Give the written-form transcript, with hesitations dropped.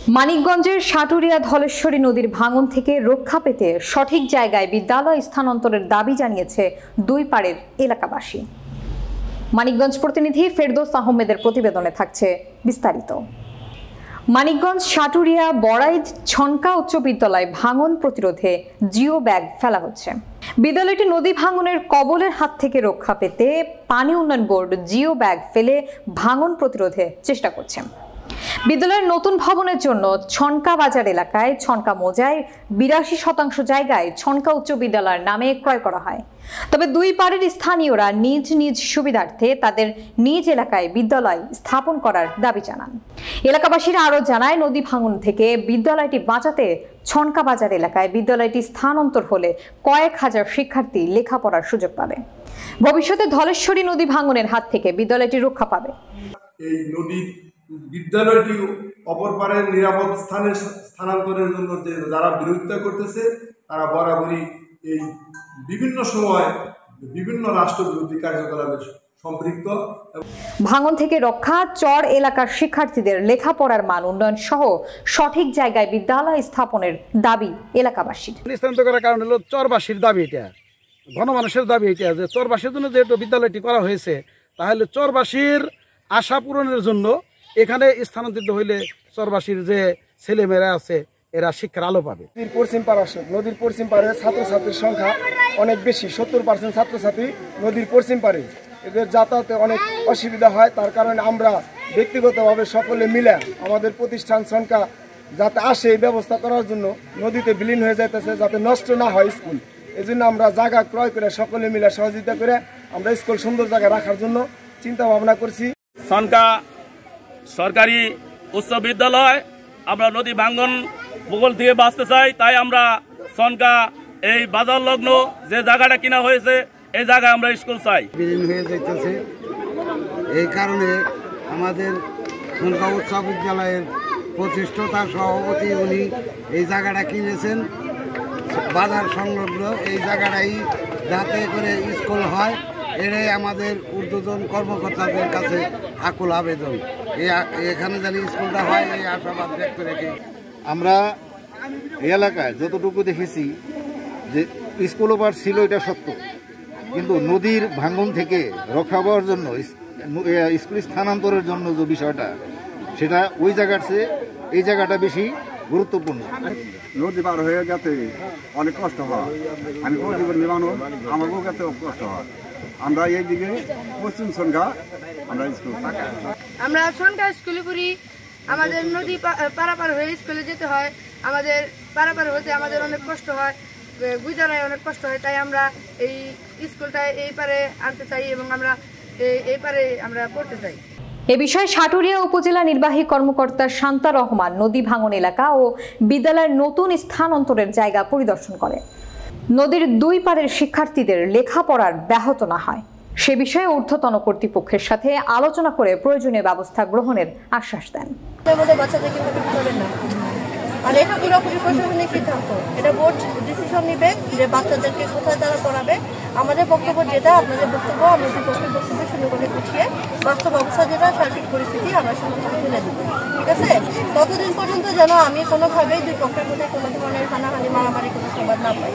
মানিকগঞ্জের সাটুরিয়া ধলেশ্বরী নদীর ভাঙন থেকে রক্ষা পেতে সঠিক জায়গায় বিদ্যালয় স্থানান্তরের দাবি জানিয়েছে দুই পাড়ের এলাকাবাসী। মানিকগঞ্জ প্রতিনিধি ফেরদৌস আহমেদের প্রতিবেদনে থাকছে বিস্তারিত। মানিকগঞ্জ সাটুরিয়া বড়াইদ ছনকা উচ্চ বিদ্যালয় ভাঙন প্রতিরোধে জিও ব্যাগ ফেলা হচ্ছে। বিদ্যালয়টি নদী ভাঙনের কবলের হাত থেকে রক্ষা পেতে পানি উন্নয়ন বোর্ড জিও ব্যাগ ফেলে ভাঙন প্রতিরোধে চেষ্টা করছে। বিদ্যালয়ের নতুন ভবনের জন্য ছনকা বাজার এলাকায় ছনকা মোজায় ৮২% জায়গায় ছনকা উচ্চ বিদ্যালয়ের নামে ক্রয় করা হয়। তবে দুই পাড়ের স্থানীয়রা নিজ নিজ সুবিধার্থে তাদের নিজ এলাকায় বিদ্যালয় স্থাপন করার দাবি জানান। এলাকাবাসীরা আরও জানায়, নদী ভাঙন থেকে বিদ্যালয়টি বাঁচাতে ছনকা বাজার এলাকায় বিদ্যালয়টি স্থানান্তর হলে কয়েক হাজার শিক্ষার্থী লেখাপড়ার সুযোগ পাবে। ভবিষ্যতে ধলেশ্বরী নদী ভাঙনের হাত থেকে বিদ্যালয়টি রক্ষা পাবে। এই নদীর বিদ্যালয়টি অপর পারের নিরাপদ স্থানে স্থানান্তরের জন্য যে যারা বিরোধিতা করতেছে তারা বরাবরই এই বিভিন্ন সময় বিভিন্ন রাষ্ট্রবিরোধী কার্যকলাপে সম্পৃক্ত। ভাঙন থেকে রক্ষা, চর এলাকার শিক্ষার্থীদের লেখাপড়ার মান উন্নয়ন সহ সঠিক জায়গায় বিদ্যালয় স্থাপনের দাবি এলাকাবাসীর। স্থানান্তর করার কারণ হলো চরবাসীর দাবি, এটা গণমানুষের দাবি, এটা যে চরবাসীর জন্য যেহেতু বিদ্যালয়টি করা হয়েছে, তাহলে চরবাসীর আশা পূরণের জন্য এখানে স্থানান্তরিত হইলে চরবাসীর যে ছেলেমেয়েরা আছে এরা শিক্ষার আলো পাবে। নদীর পশ্চিম পারে ছাত্রছাত্রীর সংখ্যা অনেক বেশি, 70% ছাত্রছাত্রী নদীর পশ্চিম পারে। এদের যাতায়াতে অনেক অসুবিধা হয়। তার কারণে আমরা ব্যক্তিগতভাবে সকলে মিলে আমাদের প্রতিষ্ঠান ছনকা যাতে আসে এই ব্যবস্থা করার জন্য, নদীতে বিলীন হয়ে যাইতেছে যাতে নষ্ট না হয় স্কুল, এই জন্য আমরা জায়গা ক্রয় করে সকলে মিলে সহযোগিতা করে আমরা স্কুল সুন্দর জায়গায় রাখার জন্য চিন্তা ভাবনা করছি। ছনকা সরকারি উচ্চ বিদ্যালয় আমরা নদী ভাঙ্গন ভূগোল থেকে বাঁচতে চাই, তাই আমরা ছনকা এই বাজার লগ্ন যে জায়গাটা কিনা হয়েছে এই জায়গায় আমরা স্কুল চাই। বিলীন হয়ে যাইতেছে, এই কারণে আমাদের ছনকা উচ্চ বিদ্যালয়ের প্রতিষ্ঠাতা সভাপতি উনি এই জায়গাটা কিনেছেন বাজার সংলগ্ন, এই জায়গাটাই যাতে করে স্কুল হয় এটাই আমাদের ঊর্ধ্বতন কর্মকর্তাদের কাছে আকুল আবেদন। এখানে জানি স্কুলটা হয় এই আশাবাদ ব্যক্ত রেখে আমরা এই এলাকায় যতটুকু দেখেছি যে স্কুল ওভার ছিল, এটা সত্য, কিন্তু নদীর ভাঙন থেকে রক্ষা পাওয়ার জন্য স্কুল স্থানান্তরের জন্য যে বিষয়টা, সেটা ওই জায়গার চেয়ে এই জায়গাটা বেশি গুরুত্বপূর্ণ। নদী পার হয়ে গেছে অনেক কষ্ট হয়, আমি প্রতিবন্ধী মানুষ, আমাকেও গেতে কষ্ট হয়। আমরা এইদিকে পশ্চিম ছনকা আমরা স্কুল, আমরা ছনকা স্কুলে পড়ি, আমাদের নদী পারাপার হয়ে স্কুলে যেতে হয়, আমাদের পারাপার হতে আমাদের অনেক কষ্ট হয়, গুজারায় অনেক কষ্ট হয়, তাই আমরা এই স্কুলটা এই পারে আনতে চাই এবং আমরা এই পারে আমরা পড়তে চাই। এ বিষয়ে সাটুরিয়া উপজেলা নির্বাহী কর্মকর্তা শান্তা রহমান নদী ভাঙন এলাকা ও বিদ্যালয়ের নতুন স্থানান্তরের জায়গা পরিদর্শন করে নদীর দুই পাড়ের শিক্ষার্থীদের লেখাপড়ার ব্যাহত না হয় সে বিষয়ে ঊর্ধ্বতন কর্তৃপক্ষের সাথে আলোচনা করে প্রয়োজনীয় ব্যবস্থা গ্রহণের আশ্বাস দেন। আর এটা পুরোপুরি প্রশাসনিক সিদ্ধান্ত, এটা বোর্ড ডিসিশন নিবে যে বাচ্চাদেরকে কোথায় তারা পড়াবে। আমাদের বক্তব্য যেটা, আপনাদের বক্তব্য আমরা দুপক্ষের বক্তব্য শুরু করে গুছিয়ে বাস্তব অবস্থা যেটা, সার্বিক পরিস্থিতি আমরা সমাধান তুলে দেব, ঠিক আছে? ততদিন পর্যন্ত যেন আমি কোনোভাবেই দুই পক্ষের মধ্যে কোনো ধরনের হানাহানি মারামারি কোনো সংবাদ না পাই।